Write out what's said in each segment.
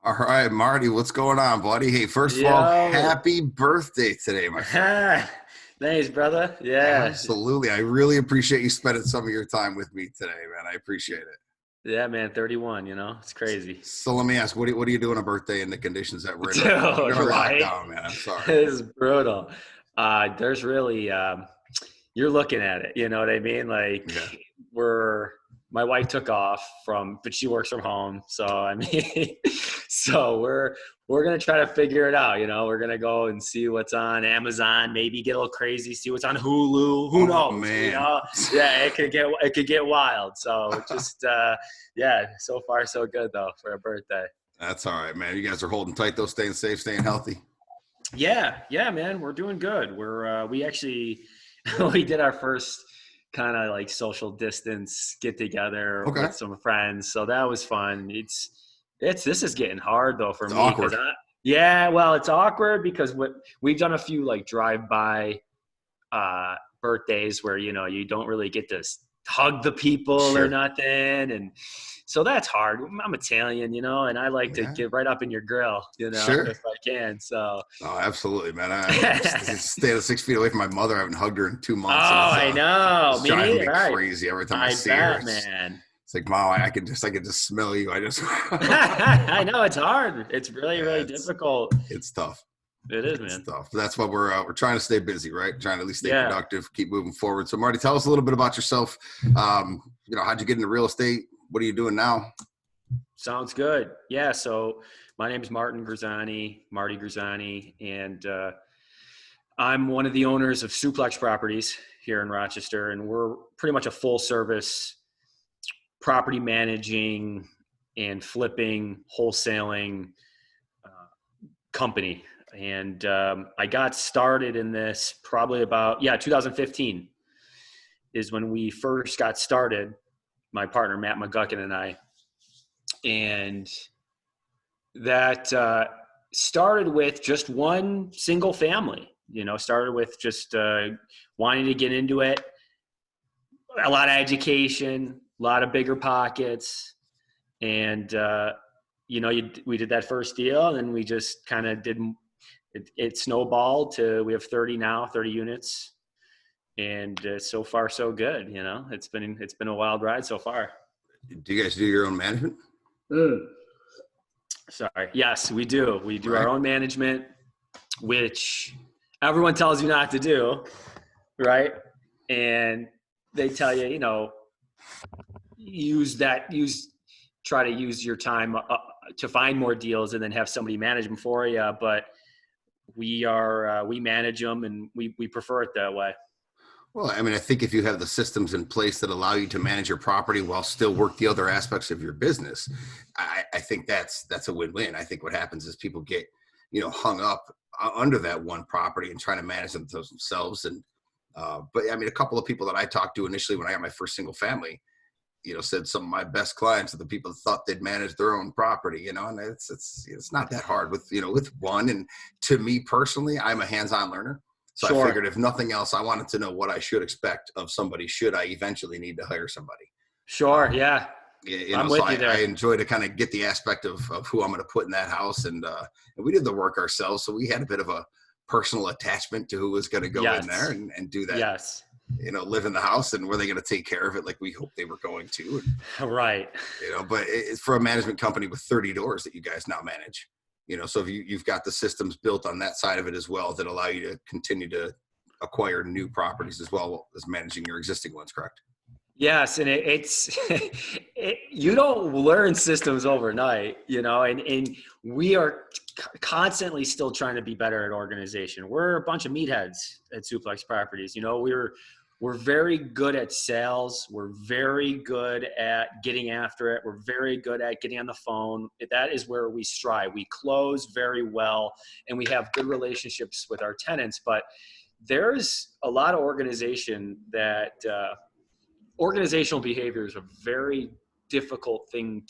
All right, Marty, what's going on, buddy? Hey, first of all, Yo. happy birthday today, my friend. Thanks, brother. Yeah. Absolutely. I really appreciate you spending some of your time with me today, man. I appreciate it. Yeah, man, 31, it's crazy. So let me ask, what do you do on a birthday in the conditions that we're in right now? Dude, You're locked right? down, man. I'm sorry. This is brutal. There's really you're looking at it, you know what I mean? Like Yeah. we're my wife took off but she works from home. So I mean so we're gonna try to figure it out, We're gonna go and see what's on Amazon, maybe get a little crazy, see what's on Hulu. Who Oh, knows? man. Yeah, it could get wild. So just yeah, so far so good though for a birthday. That's all right, man. You guys are holding tight, though, staying safe, staying healthy. Yeah, man, we're doing good. We actually we did our first kind of like social distance get together Okay. with some friends, so that was fun. This is getting hard though for It's me awkward. yeah, well, it's awkward because we've done a few like drive by birthdays where you don't really get to hug the people or Sure. nothing, and so that's hard. I'm Italian, and I like to Yeah. get right up in your grill, Sure. if I can. So Oh, absolutely, man. I'm staying 6 feet away from my mother. I haven't hugged her in 2 months, and I know. it's Me driving me neither. Right. crazy every time I I see her. bet, man. It's like, Mom, I can just smell you. I just, I know it's hard. It's really, yeah, really difficult. it's tough. It is, It's man. tough. But that's why we're trying to stay busy, right? Trying to at least stay Yeah. productive, keep moving forward. So, Marty, tell us a little bit about yourself. How'd you get into real estate? What are you doing now? Sounds good. Yeah. So my name is Marty Grisani, and I'm one of the owners of Suplex Properties here in Rochester, and we're pretty much a full service property managing and flipping, wholesaling company. And I got started in this probably about 2015 is when we first got started, my partner Matt McGuckin and I. And that started with just one single family, started with just wanting to get into it, a lot of education, a lot of bigger pockets. And, we did that first deal, and then we just kind of it snowballed to, we have 30 now, 30 units. And so far so good. It's been a wild ride so far. Do you guys do your own management? Sorry. Yes, we do. We do Right. our own management, which everyone tells you not to do, right? And they tell you, try to use your time to find more deals and then have somebody manage them for you. But we manage them, and we prefer it that way. Well, I mean, I think if you have the systems in place that allow you to manage your property while still work the other aspects of your business, I think that's a win-win. I think what happens is people get, hung up under that one property and trying to manage them themselves. And, but I mean, a couple of people that I talked to initially when I got my first single family, said some of my best clients are the people that thought they'd manage their own property, and it's not that hard with one. And to me personally, I'm a hands-on learner. So Sure. I figured if nothing else, I wanted to know what I should expect of somebody should I eventually need to hire somebody. Sure. Yeah. I'm with you there. I enjoy to kind of get the aspect of who I'm going to put in that house. And we did the work ourselves. So we had a bit of a personal attachment to who was going to go in there and do that. Yes. Live in the house, and were they going to take care of it like we hoped they were going to? And, right. But it's for a management company with 30 doors that you guys now manage. So if you've got the systems built on that side of it as well that allow you to continue to acquire new properties as well as managing your existing ones, correct? Yes, and you don't learn systems overnight, and we are constantly still trying to be better at organization. We're a bunch of meatheads at Suplex Properties. We're very good at sales. We're very good at getting after it. We're very good at getting on the phone. That is where we strive. We close very well, and we have good relationships with our tenants. But there's a lot of organizational behavior is a very difficult thing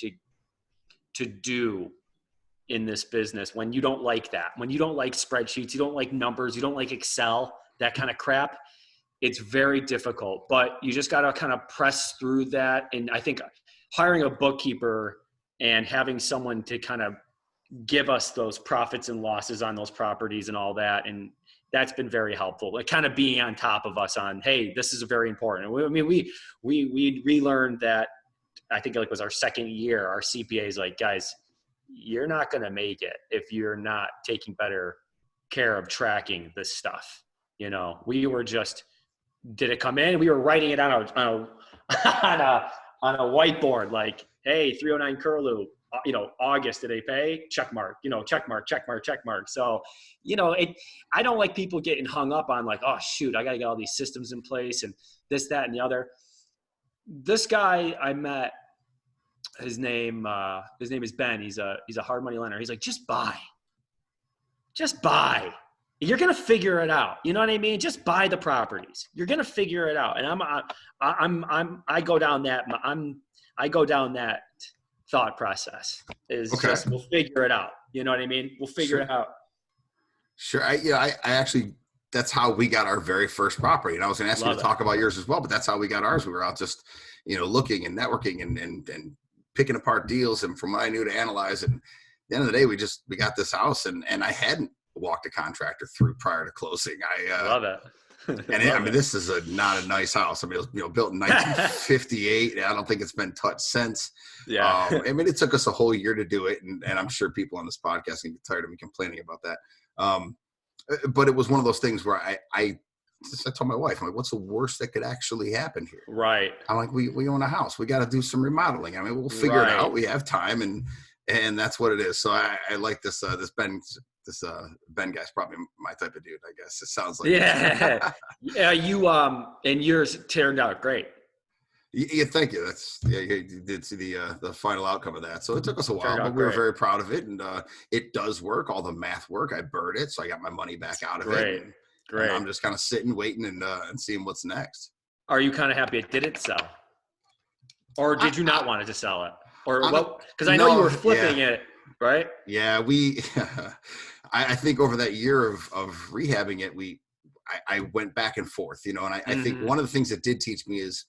to do in this business when you don't like that. When you don't like spreadsheets, you don't like numbers, you don't like Excel, that kind of crap. It's very difficult, but you just got to kind of press through that. And I think hiring a bookkeeper and having someone to kind of give us those profits and losses on those properties and all that. And that's been very helpful, like kind of being on top of us on, hey, this is very important. I mean, we relearned that. I think it was our second year, our CPA is like, guys, you're not going to make it if you're not taking better care of tracking this stuff. You know, we were just, did it come in? We were writing it on a whiteboard, like, hey, 309 Curlew, August, did they pay? Check mark, check mark, check mark, check mark. So, I don't like people getting hung up on like, oh shoot, I got to get all these systems in place and this, that, and the other. This guy I met, his name is Ben. He's a hard money lender. He's like, just buy. You're going to figure it out. You know what I mean? Just buy the properties. You're going to figure it out. And I go down that thought process is Okay. just, we'll figure it out. You know what I mean? We'll figure it out. Sure. I actually, that's how we got our very first property. And I was going to ask you to talk about yours as well, but that's how we got ours. We were out just, looking and networking and picking apart deals. And from what I knew to analyze, and at the end of the day, we got this house and I hadn't walked a contractor through prior to closing. I love it. I mean, this is not a nice house. I mean, it was, built in 1958. I don't think it's been touched since. Yeah. I mean, it took us a whole year to do it. And I'm sure people on this podcast can get tired of me complaining about that. But it was one of those things where I told my wife, I'm like, what's the worst that could actually happen here? Right. I'm like, we own a house. We got to do some remodeling. I mean, we'll figure it out. We have time and that's what it is. So I like this Ben guy's probably my type of dude, I guess. It sounds like. Yeah. Yeah. And yours turned out great. Yeah, thank you. You did see the final outcome of that. So it took us a while, but we were great. very proud of it. And it does work. All the math work. I burned it. So I got my money back out of it. Great. And I'm just kind of sitting, waiting and seeing what's next. Are you kind of happy it didn't sell? Or did you not want it to sell it? Or what? Because I know you were flipping it, right? Yeah, I think over that year of rehabbing it, I went back and forth, and I think one of the things that did teach me is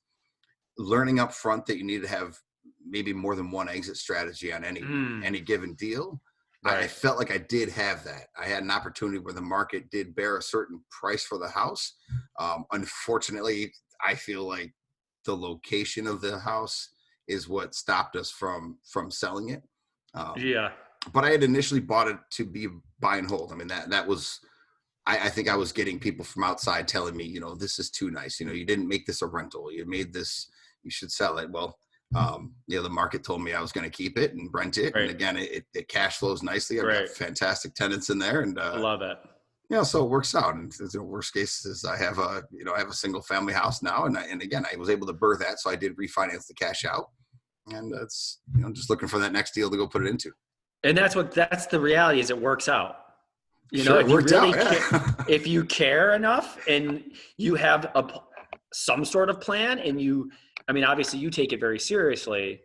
learning up front that you need to have maybe more than one exit strategy on any given deal. Right. I felt like I did have that. I had an opportunity where the market did bear a certain price for the house. Unfortunately, I feel like the location of the house is what stopped us from selling it. But I had initially bought it to be buy and hold. I mean, that was, I think I was getting people from outside telling me, this is too nice. You didn't make this a rental. You made this, you should sell it. Well, the market told me I was going to keep it and rent it. Right. And again, it cash flows nicely. I've got fantastic tenants in there and I love it. So it works out. And worst case is I have a single family house now. And again, I was able to burr that. So I did refinance the cash out and that's, just looking for that next deal to go put it into. And that's the reality is it works out. Sure, if you really if you care enough and you have some sort of plan and obviously you take it very seriously,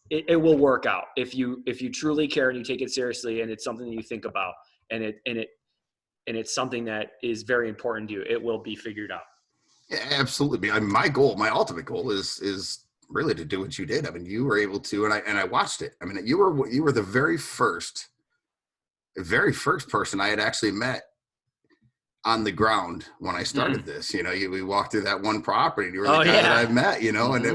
it will work out. If you truly care and you take it seriously and it's something that you think about and it's something that is very important to you, it will be figured out. Yeah, absolutely. My ultimate goal is really to do what you did. I mean, you were able to, and I watched it. I mean, you were the very first person I had actually met on the ground when I started this. We walked through that one property and you were the guy that I met, and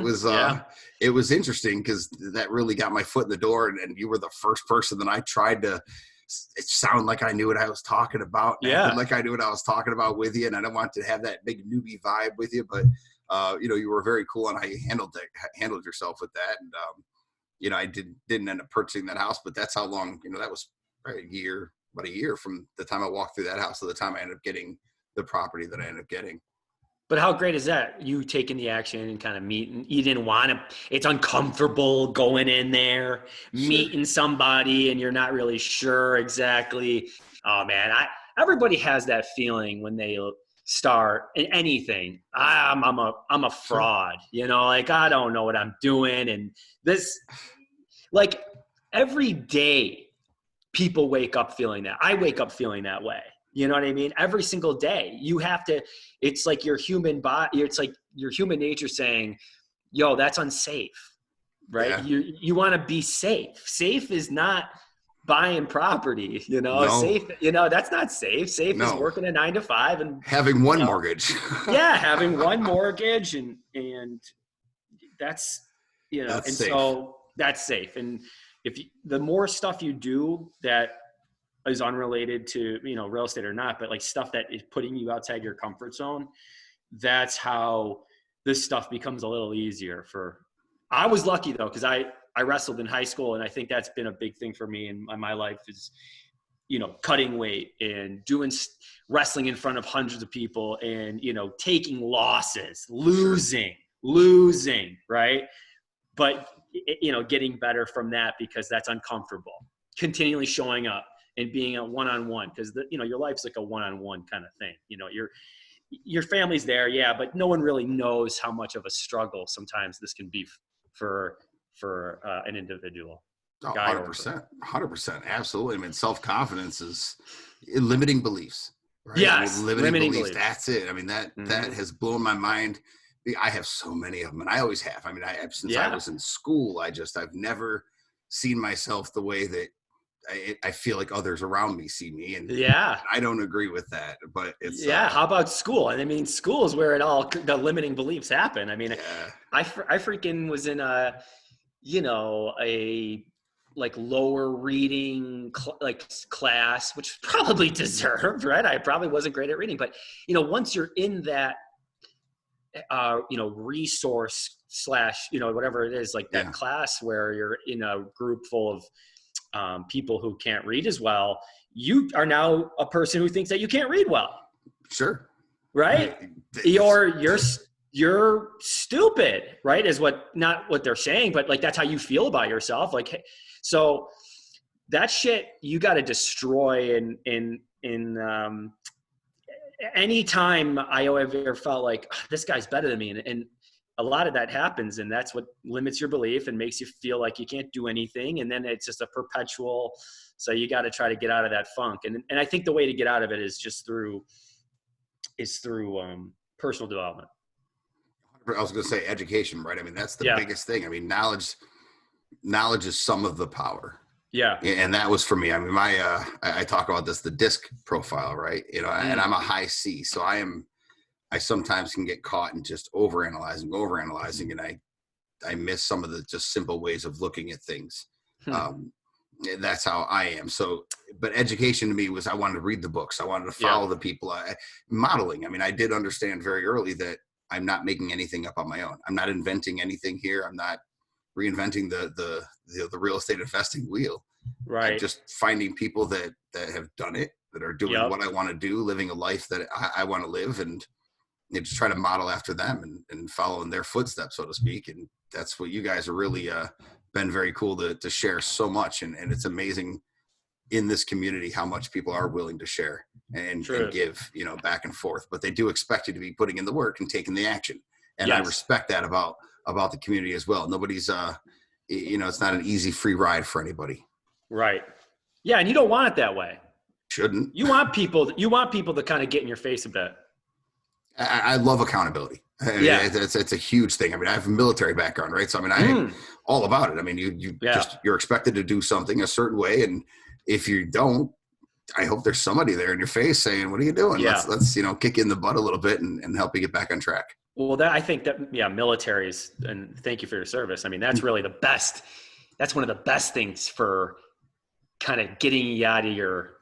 it was interesting because that really got my foot in the door and you were the first person that I tried to sound like I knew what I was talking about. Like I knew what I was talking about with you. And I don't want to have that big newbie vibe with you, but you were very cool on how you handled yourself with that. And, I didn't end up purchasing that house, but that's how long, that was probably about a year from the time I walked through that house to the time I ended up getting the property that I ended up getting. But how great is that? You taking the action and kind of meeting, you didn't want to, it's uncomfortable going in there, meeting somebody and you're not really sure exactly. Oh man, everybody has that feeling when they start in anything. I'm a fraud, like I don't know what I'm doing. And this, like every day people wake up feeling that. I wake up feeling that way. You know what I mean? Every single day you have to, it's like your human body, it's like your human nature saying, yo, that's unsafe, right? Yeah. You want to be safe. Safe is not buying property, No, safe, that's not safe. Safe is no. working a 9 to 5 and Having one mortgage. yeah, having one mortgage and that's, That's and safe. so that's safe. And the more stuff you do that is unrelated to, real estate or not, but like stuff that is putting you outside your comfort zone, that's how this stuff becomes a little easier I was lucky though, because I wrestled in high school, and I think that's been a big thing for me in my life is, cutting weight and doing wrestling in front of hundreds of people and, taking losses, losing, right? But, getting better from that because that's uncomfortable, continually showing up and being a one-on-one because your life's like a one-on-one kind of thing. Your family's there, yeah, but no one really knows how much of a struggle sometimes this can be for an individual, Oh, guy or girl. 100%. 100%. Absolutely. I mean, self-confidence is limiting beliefs, right? I mean, Yes, limiting limiting beliefs. beliefs. That's it. I mean, that Mm-hmm. has blown my mind. I have so many of them, and I always have. I mean, since I Yeah, was in school, I've never seen myself the way that I feel like others around me see me, and yeah, I don't agree with that. But it's yeah. How about school? And I mean, school is where the limiting beliefs happen. I mean, yeah, I freaking was in a like lower reading class, which probably deserved, right? I probably wasn't great at reading, but once you're in that resource slash, whatever it is, like that yeah, class where you're in a group full of people who can't read as well, you are now a person who thinks that you can't read well, sure. I right? mean, Or you're stupid, right? Is not what they're saying, but like that's how you feel about yourself. Like, so that shit you got to destroy in anytime I ever felt like this guy's better than me. And a lot of that happens, and that's what limits your belief and makes you feel like you can't do anything. And then it's just a perpetual, so you got to try to get out of that funk. And I think the way to get out of it is just through personal development. I was going to say education, right? I mean, that's the Yeah. biggest thing. I mean, knowledge is some of the power. Yeah. And that was for me. I mean, I talk about this, the disc profile, right? And I'm a high C. So I sometimes can get caught in just overanalyzing. And I miss some of the just simple ways of looking at things. Um, that's how I am. So, but education to me was, I wanted to read the books. I wanted to Yeah. follow the people. Modeling. I mean, I did understand very early that I'm not making anything up on my own. I'm not inventing anything here. I'm not reinventing the real estate investing wheel. I'm Right. just finding people that have done it, that are doing Yep. what I want to do, living a life that I want to live, and just try to model after them and follow in their footsteps, so to speak. And that's what you guys are really been very cool to share so much. And it's amazing in this community how much people are willing to share and True. give, back and forth. But they do expect you to be putting in the work and taking the action. And I Yes. respect that about the community as well. Nobody's it's not an easy free ride for anybody. Right. Yeah. And you don't want it that way. Shouldn't. You want people to kind of get in your face a bit. I love accountability. I mean, Yeah. it's a huge thing. I mean, I have a military background, right? So I mean, I'm all about it. I mean, Yeah. you're expected to do something a certain way, and if you don't, I hope there's somebody there in your face saying, "What are you doing? Yeah. Let's kick you in the butt a little bit and help you get back on track." Well, I think that, yeah, militaries, and thank you for your service. I mean, that's really the best. That's one of the best things for kind of getting you out of your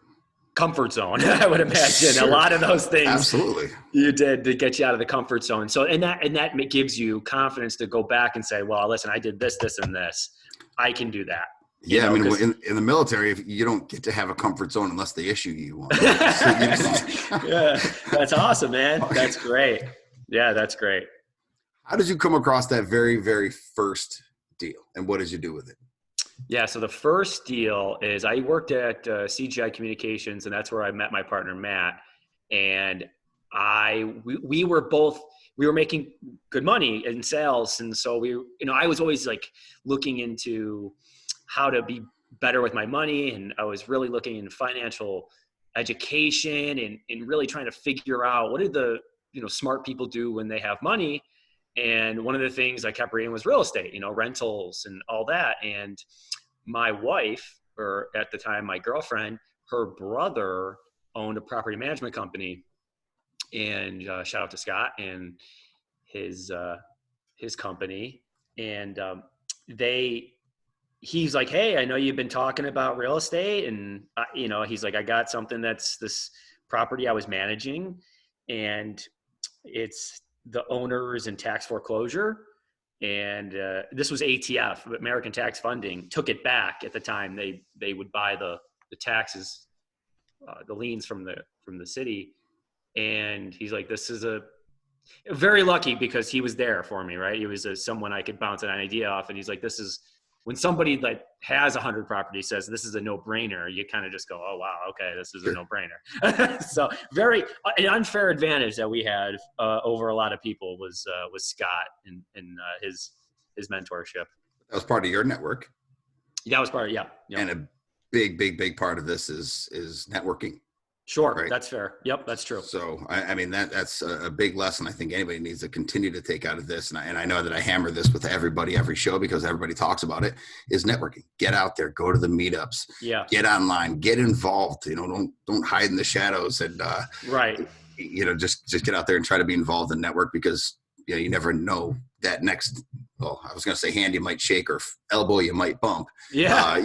comfort zone. I would imagine Sure. a lot of those things Absolutely. you did to get you out of the comfort zone. So, and that gives you confidence to go back and say, well, listen, I did this, this, and this. I can do that. Yeah, I mean, in the military, if you don't get to have a comfort zone unless they issue you one. Yeah, that's awesome, man. That's great. Yeah, that's great. How did you come across that very, very first deal, and what did you do with it? Yeah, so the first deal is I worked at CGI Communications, and that's where I met my partner, Matt. And we were making good money in sales. And so I was always like looking into how to be better with my money. And I was really looking in financial education and really trying to figure out what did the, smart people do when they have money. And one of the things I kept reading was real estate, rentals and all that. And my wife or at the time, my girlfriend, her brother owned a property management company, and shout out to Scott and his company. And he's like, hey, I know you've been talking about real estate, and he's like, I got something that's this property I was managing, and it's the owners in tax foreclosure. And this was ATF, American Tax Funding, took it back at the time. They would buy the taxes, the liens from the city. And he's like, this is very lucky because he was there for me, right? He was someone I could bounce an idea off. And he's like, this is when somebody that has 100 properties says this is a no-brainer, you kind of just go, oh, wow, okay, this is a no-brainer. So an unfair advantage that we had over a lot of people was Scott and his mentorship. That was part of your network. That was part of, yeah. And a big part of this is networking. Sure, right? That's fair. Yep, that's true. So, I mean, that's a big lesson I think anybody needs to continue to take out of this. And I know that I hammer this with everybody, every show, because everybody talks about it, is networking. Get out there, go to the meetups, get online, get involved. Don't hide in the shadows, and right. Just get out there and try to be involved in network, because you never know that next, well, I was going to say hand you might shake or elbow you might bump. Yeah.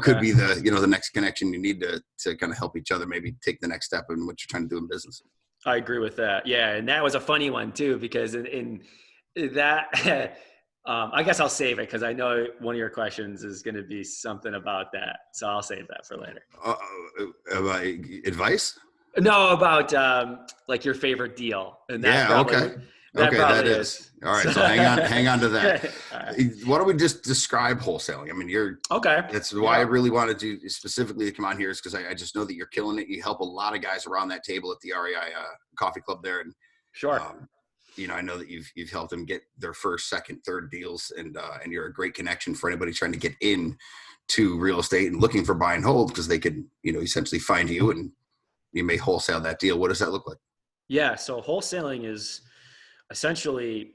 Could be the next connection you need to kind of help each other, maybe take the next step in what you're trying to do in business. I agree with that. Yeah. And that was a funny one too, because in that, I guess I'll save it because I know one of your questions is going to be something about that. So I'll save that for later. About advice? No, about like your favorite deal. And that okay. That is. All right. So hang on to that. Right. Why don't we just describe wholesaling? I mean, that's why I really wanted you specifically to come on here, is because I just know that you're killing it. You help a lot of guys around that table at the REI coffee club there. And sure. I know that you've helped them get their first, second, third deals, and you're a great connection for anybody trying to get in to real estate and looking for buy and hold, because they could, essentially find you and you may wholesale that deal. What does that look like? Yeah. So wholesaling is essentially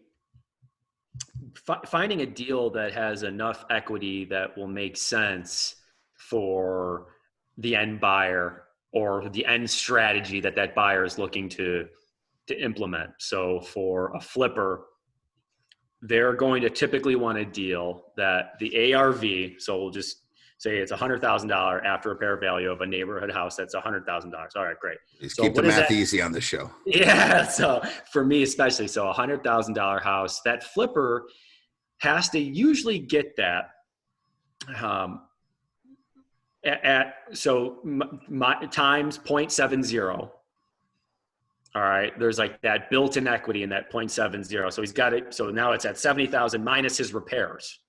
finding a deal that has enough equity that will make sense for the end buyer or the end strategy that buyer is looking to implement. So for a flipper, they're going to typically want a deal that the ARV, so we'll just say it's $100,000 after repair value of a neighborhood house that's $100,000. All right, great. Just keep the math easy on the show. Yeah. So for me, especially, so $100,000 house, that flipper has to usually get that times 0.70. All right. There's like that built-in equity in that 0.70. So he's got it. So now it's at 70,000 minus his repairs.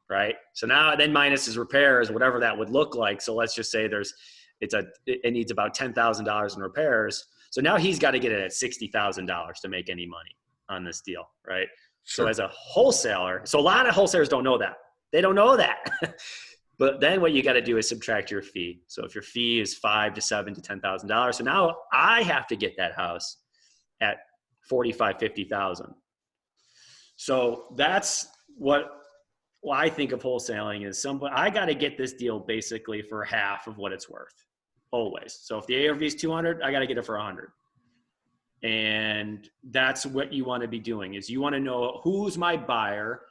Right. So now then minus his repairs, whatever that would look like. So let's just say it needs about $10,000 in repairs. So now he's got to get it at $60,000 to make any money on this deal. Right. Sure. So as a wholesaler, so a lot of wholesalers don't know that. They don't know that. But then what you got to do is subtract your fee. So if your fee is $5,000 to $7,000 to $10,000, so now I have to get that house at $45,000, $50,000. So that's what I think of wholesaling is I got to get this deal basically for half of what it's worth, always. So if the ARV is 200, I got to get it for 100. And that's what you want to be doing, is you want to know who's my buyer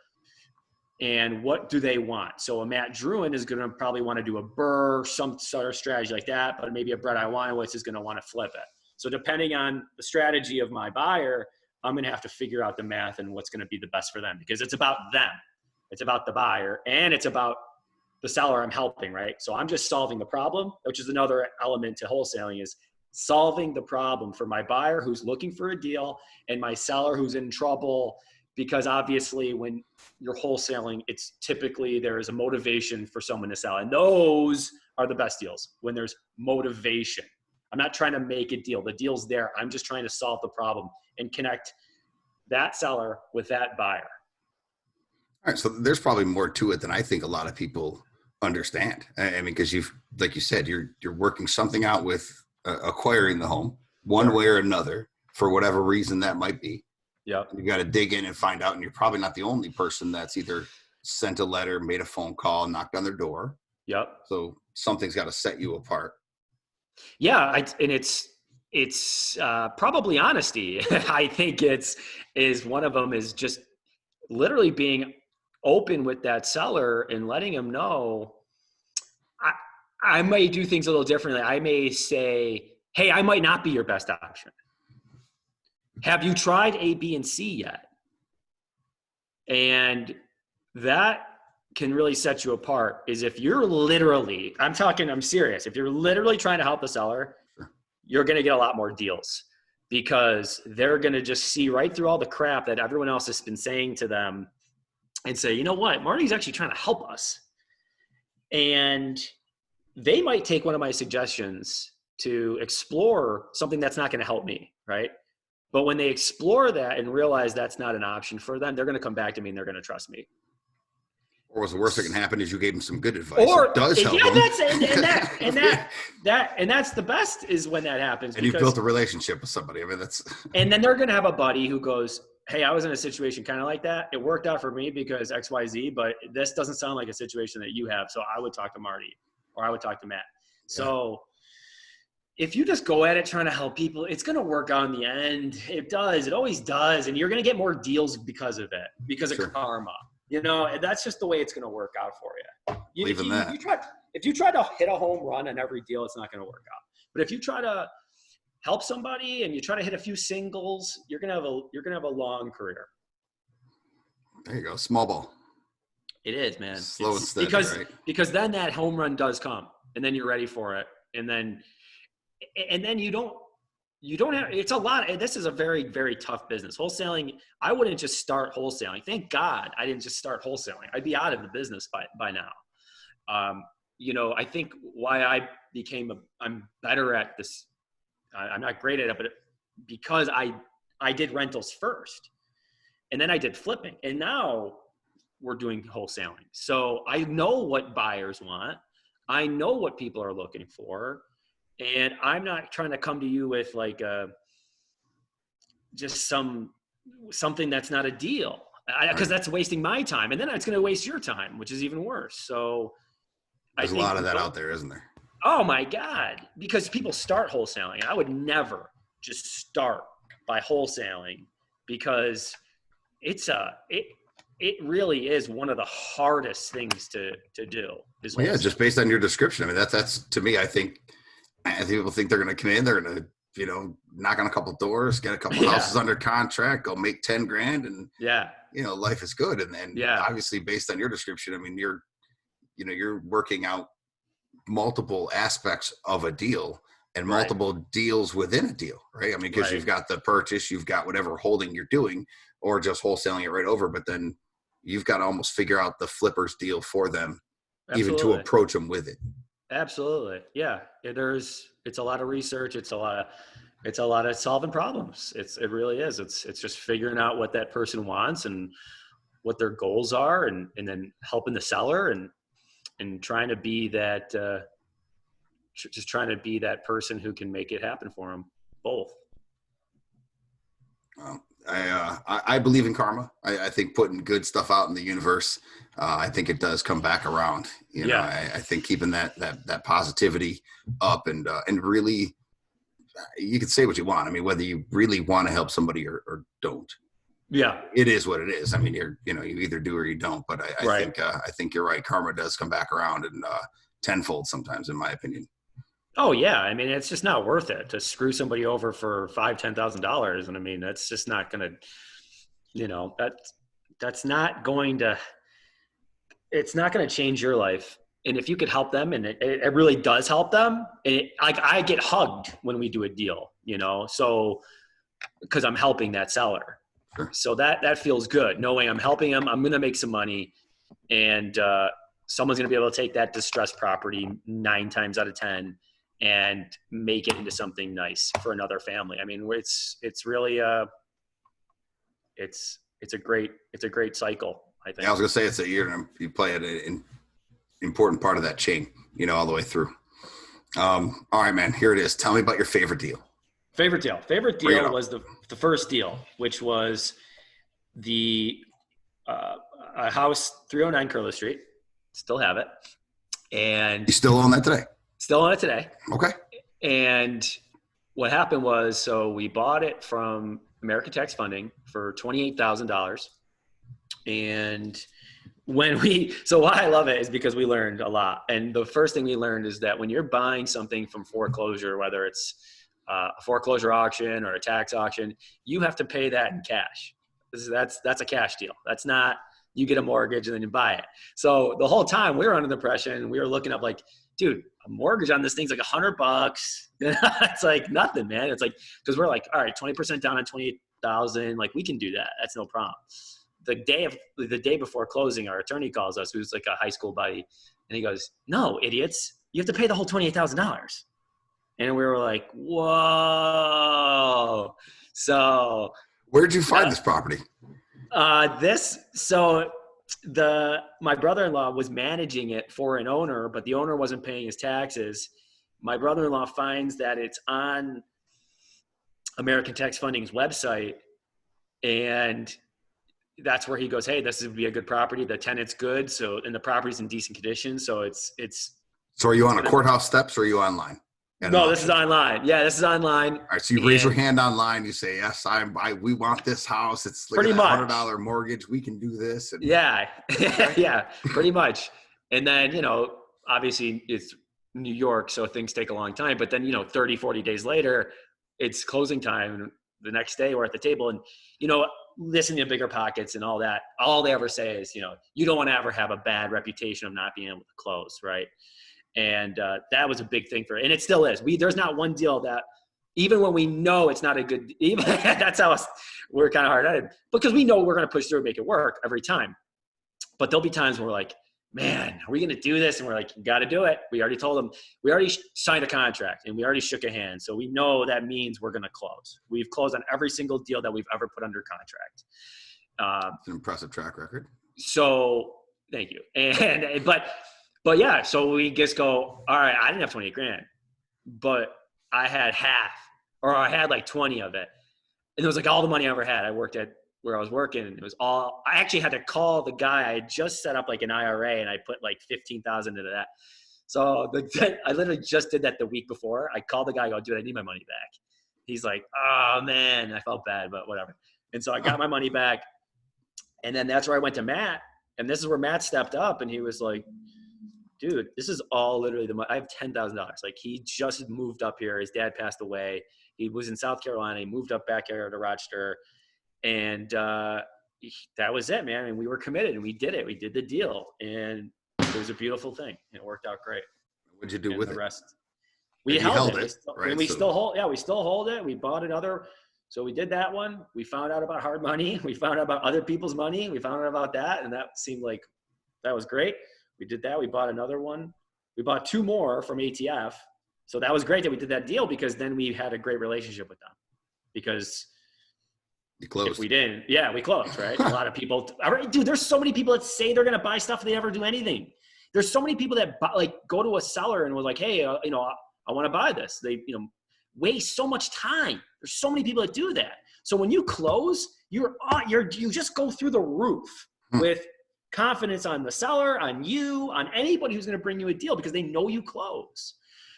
and what do they want. So a Matt Druin is going to probably want to do a BRRRR, some sort of strategy like that, but maybe a Brett Iwanowitz is going to want to flip it. So depending on the strategy of my buyer, I'm going to have to figure out the math and what's going to be the best for them, because it's about them. It's about the buyer, and it's about the seller I'm helping, right? So I'm just solving the problem, which is another element to wholesaling, is solving the problem for my buyer who's looking for a deal and my seller who's in trouble. Because obviously when you're wholesaling, it's typically there is a motivation for someone to sell. And those are the best deals, when there's motivation. I'm not trying to make a deal. The deal's there. I'm just trying to solve the problem and connect that seller with that buyer. All right. So there's probably more to it than I think a lot of people understand. I mean, because like you said, you're working something out with acquiring the home one way or another, for whatever reason that might be. Yeah. You got to dig in and find out. And you're probably not the only person that's either sent a letter, made a phone call, knocked on their door. Yep. So something's got to set you apart. Yeah. And it's probably honesty. I think is one of them is just literally being open with that seller and letting them know, I, I may do things a little differently. I may say, hey, I might not be your best option. Have you tried A, B, and C yet? And that can really set you apart is if you're literally, I'm serious. If you're literally trying to help the seller, you're going to get a lot more deals because they're going to just see right through all the crap that everyone else has been saying to them and say, you know what, Marty's actually trying to help us. And they might take one of my suggestions to explore something that's not going to help me, right? But when they explore that and realize that's not an option for them, they're going to come back to me and they're going to trust me. Or was the worst that can happen is you gave them some good advice. Or it does help them. And that's the best is when that happens. And you've built a relationship with somebody. I mean, that's. And then they're going to have a buddy who goes, hey, I was in a situation kind of like that. It worked out for me because X, Y, Z, but this doesn't sound like a situation that you have. So I would talk to Marty or I would talk to Matt. Yeah. So if you just go at it trying to help people, it's going to work out in the end. It does. It always does. And you're going to get more deals because of it, because of karma. You know, and that's just the way it's going to work out for you. If you try to hit a home run on every deal, it's not going to work out. But if you try to help somebody and you try to hit a few singles, you're going to have a long career. There you go. Small ball. It is, man. Slow and steady, because then that home run does come and then you're ready for it. And then you don't have, it's a lot. This is a very, very tough business. Wholesaling, I wouldn't just start wholesaling. Thank God I didn't just start wholesaling. I'd be out of the business by now. You know, I think why I'm better at this. I'm not great at it, but because I did rentals first and then I did flipping and now we're doing wholesaling. So I know what buyers want. I know what people are looking for. And I'm not trying to come to you with like just something that's not a deal, because that's wasting my time, and then it's going to waste your time, which is even worse. So there's a lot of that out there, isn't there? Oh my God! Because people start wholesaling. I would never just start by wholesaling because it really is one of the hardest things to do. Well, yeah, just based on your description. I mean, that's to me. I think people think they're going to come in, they're going to, you know, knock on a couple doors, get a couple houses under contract, go make 10 grand. And you know, life is good. And then obviously based on your description, I mean, you're working out multiple aspects of a deal and multiple deals within a deal, right? I mean, because you've got the purchase, you've got whatever holding you're doing or just wholesaling it right over, but then you've got to almost figure out the flipper's deal for them, even to approach them with it. Absolutely. Yeah. It's a lot of research. It's a lot of solving problems. It really is. It's just figuring out what that person wants and what their goals are and then helping the seller and trying to be that, just trying to be that person who can make it happen for them both. I believe in karma. I think putting good stuff out in the universe, I think it does come back around. You know, I think keeping that positivity up and really, you can say what you want. I mean, whether you really want to help somebody or don't. Yeah, it is what it is. I mean, you either do or you don't. But I think you're right. Karma does come back around and tenfold sometimes, in my opinion. Oh yeah, I mean, it's just not worth it to screw somebody over for $5,000-$10,000, and I mean, that's just not going to, you know, that's not going to, it's not going to change your life. And if you could help them, and it really does help them, and I get hugged when we do a deal, you know, so because I'm helping that seller, so that feels good knowing I'm helping them. I'm going to make some money, and someone's going to be able to take that distressed property 9 times out of 10. And make it into something nice for another family. I mean, it's really it's a great cycle, I think. Yeah, I was gonna say you play an important part of that chain, you know, all the way through. All right, man, here it is. Tell me about your favorite deal. Favorite deal was the first deal, which was a house 309 Curlew Street. Still have it. And You still own that today? still own it today. Okay. And what happened was, so we bought it from American Tax Funding for $28,000. And so why I love it is because we learned a lot. And the first thing we learned is that when you're buying something from foreclosure, whether it's a foreclosure auction or a tax auction, you have to pay that in cash. That's a cash deal. That's not, you get a mortgage and then you buy it. So the whole time we were under the impression, we were looking up like, dude, a mortgage on this thing's like $100. It's like nothing, man. It's like, cause we're like, all right, 20% down on 28,000. Like we can do that. That's no problem. The day before closing, our attorney calls us, who's like a high school buddy. And he goes, no, idiots, you have to pay the whole $28,000. And we were like, whoa. So where'd you find this property? My brother-in-law was managing it for an owner, but the owner wasn't paying his taxes. My brother-in-law finds that it's on American Tax Funding's website, and that's where he goes, hey, this would be a good property. The tenant's good. So, and the property's in decent condition. So it's. So are you on a courthouse steps or are you online? No, this is online. Yeah, this is online. All right. So you raise your hand online. You say, yes, we want this house. It's like pretty much $100 mortgge. We can do this. And, yeah. Yeah, pretty much. And then, obviously it's New York, so things take a long time, but then, 30, 40 days later, it's closing time. And the next day we're at the table and, listening to Bigger Pockets and all that, all they ever say is, you don't want to ever have a bad reputation of not being able to close. Right. And that was a big thing and it still is. There's not one deal that, even when we know it's not a good, even that's how we're kind of hard at it, because we know we're going to push through and make it work every time. But there'll be times when we're like, man, are we going to do this? And we're like, you got to do it. We already told them, we already signed a contract and we already shook a hand. So we know that means we're going to close. We've closed on every single deal that we've ever put under contract. It's an impressive track record. So thank you. But yeah, so we just go, all right, I didn't have 28 grand, but I had half, or I had like 20 of it. And it was like all the money I ever had. I worked at where I was working, and it was all, I actually had to call the guy. I had just set up like an IRA and I put like 15,000 into that. So I literally just did that the week before. I called the guy, I go, dude, I need my money back. He's like, oh man, I felt bad, but whatever. And so I got my money back. And then that's where I went to Matt. And this is where Matt stepped up and he was like, dude, this is all literally the money. I have $10,000. Like he just moved up here. His dad passed away. He was in South Carolina. He moved up back here to Rochester. And that was it, man. And we were committed and we did it. We did the deal. And it was a beautiful thing. It worked out great. What'd you do with the it? Rest, we held it. We still hold it. We bought another. So we did that one. We found out about hard money. We found out about other people's money. We found out about that. And that seemed like that was great. We did that. We bought another one. We bought two more from ATF. So that was great that we did that deal, because then we had a great relationship with them. Because you closed. If we didn't, we closed, right? A lot of people, dude, there's so many people that say they're going to buy stuff and they never do anything. There's so many people that go to a seller and was like, hey, I want to buy this. They, waste so much time. There's so many people that do that. So when you close, you just go through the roof with confidence on the seller, on you, on anybody who's going to bring you a deal, because they know you close.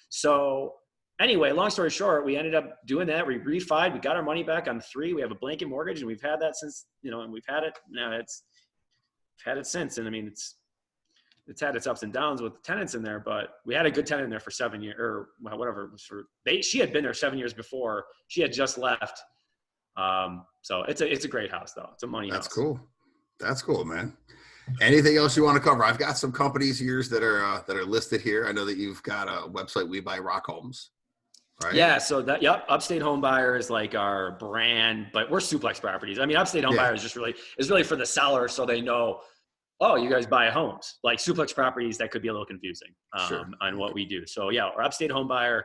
So anyway, long story short, we ended up doing that. We refied, we got our money back on 3. We have a blanket mortgage and we've had that since, and we've had it now. We've had it since. And I mean, it's had its ups and downs with the tenants in there, but we had a good tenant in there for 7 years or whatever. She had been there 7 years before. She had just left. So it's a great house though. It's a money house. That's cool. That's cool, man. Anything else you want to cover? I've got some companies here that are listed here. I know that you've got a website, We Buy ROC Homes, right? Yeah. So Upstate Home Buyer is like our brand, but we're Suplex Properties. I mean, Upstate Home Buyer is really for the seller, so they know, oh, you guys buy homes. Like Suplex Properties, that could be a little confusing on what we do. So yeah, our Upstate Home Buyer.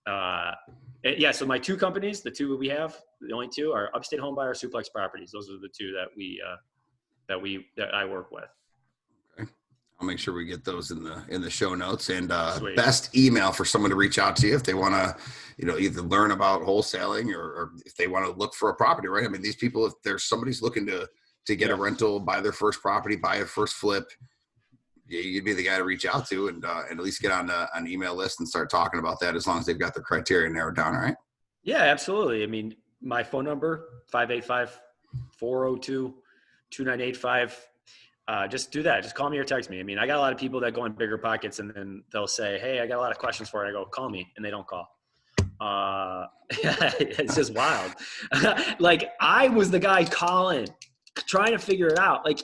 So my two companies, the two we have, the only two are Upstate Home Buyer, Suplex Properties. Those are the two that I work with. Okay. I'll make sure we get those in the show notes. And best email for someone to reach out to you if they want to, either learn about wholesaling or if they want to look for a property, right? I mean, these people, if there's somebody's looking to get a rental, buy their first property, buy a first flip, you'd be the guy to reach out to and at least get on an email list and start talking about that as long as they've got the criteria narrowed down, right? Yeah, absolutely. I mean, my phone number, 585-402-2985. Just do that. Just call me or text me. I mean, I got a lot of people that go in bigger pockets and then they'll say, hey, I got a lot of questions for you. I go, call me. And they don't call. It's just wild. Like, I was the guy calling, trying to figure it out. Like,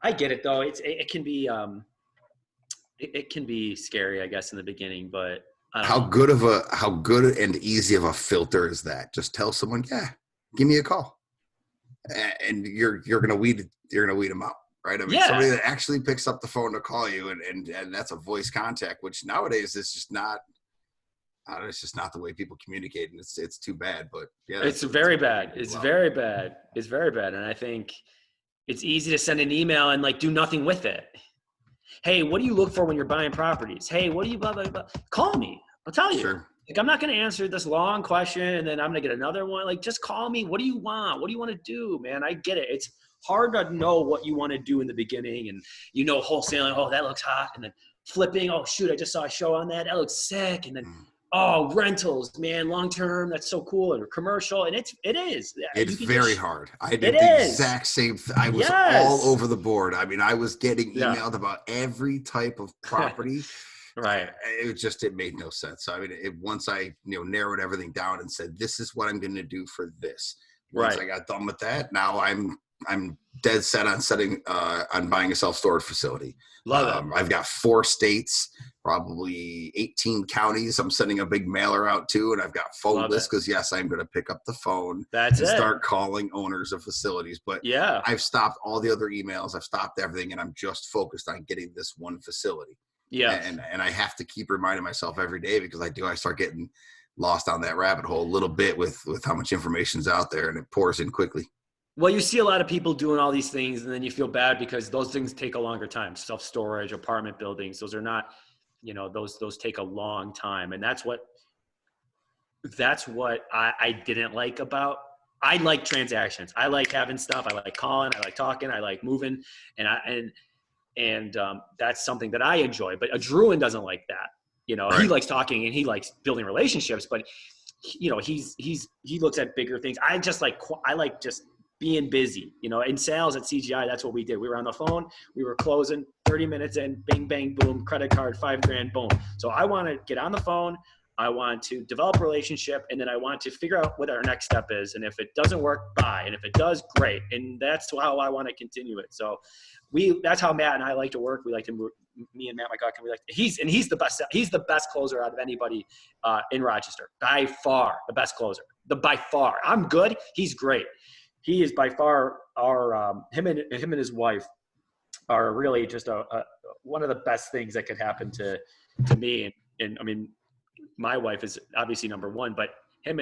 I get it though. It can be, it can be scary, I guess, in the beginning, but how good and easy of a filter is that? Just tell someone, yeah, give me a call, and you're gonna weed them out, right? I mean, somebody that actually picks up the phone to call you, and that's a voice contact, which nowadays is just not. It's just not the way people communicate, and it's too bad. But yeah, it's very bad. It's very bad. It's very bad, and I think it's easy to send an email and like do nothing with it. Hey, what do you look for when you're buying properties? Hey, what do you blah, blah, blah. Call me. I'll tell you. Sure. Like, I'm not going to answer this long question and then I'm going to get another one. Like, just call me. What do you want? What do you want to do, man? I get it. It's hard to know what you want to do in the beginning, and wholesaling. Oh, that looks hot. And then flipping. Oh, shoot, I just saw a show on that. That looks sick. And then, oh, rentals, man, long-term. That's so cool. And commercial. And it is. It's very hard. I did the exact same thing. I was all over the board. I mean, I was getting emailed about every type of property. Right. It made no sense. So, I mean, once I, narrowed everything down and said, this is what I'm going to do for this. Once I got done with that, now I'm dead set on on buying a self-storage facility. Love it. I've got 4 states, probably 18 counties. I'm sending a big mailer out to, and I've got phone lists because yes, I'm going to pick up the phone and start calling owners of facilities. But I've stopped all the other emails. I've stopped everything, and I'm just focused on getting this one facility. Yeah. And I have to keep reminding myself every day, because I start getting lost on that rabbit hole a little bit with how much information's out there, and it pours in quickly. Well, you see a lot of people doing all these things, and then you feel bad because those things take a longer time. Self-storage, apartment buildings, those are not, those take a long time. And that's what I didn't like about, I like transactions. I like having stuff. I like calling. I like talking. I like moving. And that's something that I enjoy. But a Druin doesn't like that. Right. He likes talking and he likes building relationships, but he looks at bigger things. I like just being busy, in sales at CGI. That's what we did. We were on the phone, we were closing 30 minutes in, bang, bang, boom, credit card, $5,000, boom. So I want to get on the phone. I want to develop a relationship, and then I want to figure out what our next step is. And if it doesn't work, bye. And if it does, great. And that's how I want to continue it. So that's how Matt and I like to work. We like to move, me and Matt McGuckin, he's the best. He's the best closer out of anybody in Rochester. By far the best closer. By far. I'm good. He's great. He is by far our him and his wife are really just one of the best things that could happen to me. And I mean, my wife is obviously number one, but him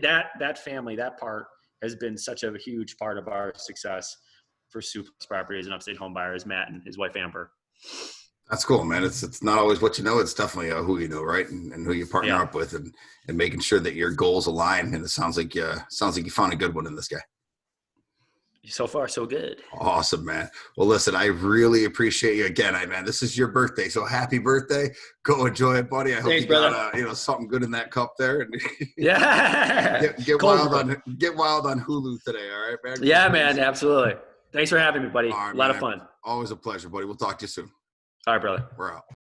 that family, that part has been such a huge part of our success for Super Properties and Upstate Home Buyers, Matt and his wife Amber. That's cool, man. It's not always what you know. It's definitely who you know, right? And who you partner up with, and making sure that your goals align. And it sounds like you found a good one in this guy. So far, so good. Awesome, man. Well, listen, I really appreciate you again. Man, this is your birthday, so happy birthday. Go enjoy it, buddy. I hope you got something good in that cup there. And get wild on Hulu today, all right, man? Yeah, man, absolutely. Thanks for having me, buddy. Right, a lot of fun. Always a pleasure, buddy. We'll talk to you soon. All right, brother. We're out.